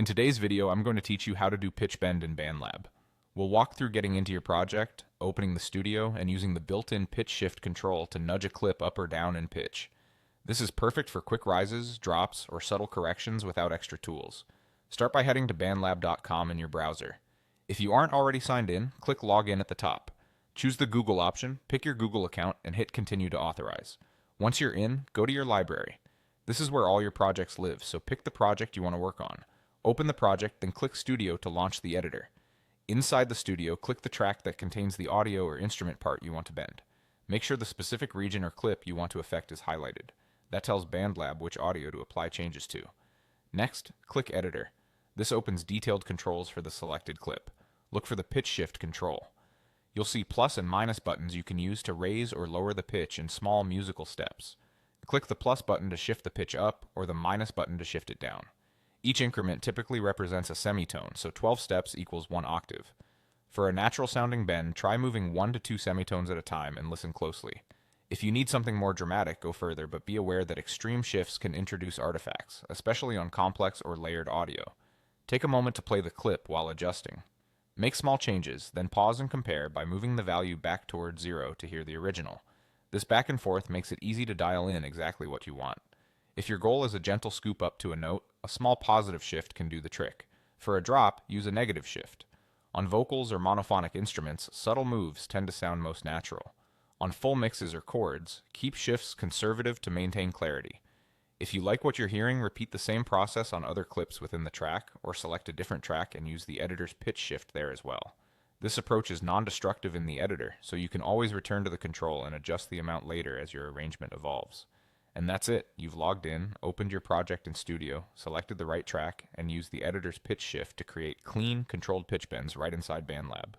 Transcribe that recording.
In today's video, I'm going to teach you how to do pitch bend in BandLab. We'll walk through getting into your project, opening the studio, and using the built-in pitch shift control to nudge a clip up or down in pitch. This is perfect for quick rises, drops, or subtle corrections without extra tools. Start by heading to bandlab.com in your browser. If you aren't already signed in, click Login at the top. Choose the Google option, pick your Google account, and hit Continue to authorize. Once you're in, go to your library. This is where all your projects live, so pick the project you want to work on. Open the project, then click Studio to launch the editor. Inside the studio, click the track that contains the audio or instrument part you want to bend. Make sure the specific region or clip you want to affect is highlighted. That tells BandLab which audio to apply changes to. Next, click Editor. This opens detailed controls for the selected clip. Look for the pitch shift control. You'll see plus and minus buttons you can use to raise or lower the pitch in small musical steps. Click the plus button to shift the pitch up or the minus button to shift it down. Each increment typically represents a semitone, so 12 steps equals 1 octave. For a natural sounding bend, try moving 1 to 2 semitones at a time and listen closely. If you need something more dramatic, go further, but be aware that extreme shifts can introduce artifacts, especially on complex or layered audio. Take a moment to play the clip while adjusting. Make small changes, then pause and compare by moving the value back towards 0 to hear the original. This back and forth makes it easy to dial in exactly what you want. If your goal is a gentle scoop up to a note, a small positive shift can do the trick. For a drop, use a negative shift. On vocals or monophonic instruments, subtle moves tend to sound most natural. On full mixes or chords, keep shifts conservative to maintain clarity. If you like what you're hearing, repeat the same process on other clips within the track, or select a different track and use the editor's pitch shift there as well. This approach is non-destructive in the editor, so you can always return to the control and adjust the amount later as your arrangement evolves. And that's it. You've logged in, opened your project in Studio, selected the right track, and used the editor's pitch shift to create clean, controlled pitch bends right inside BandLab.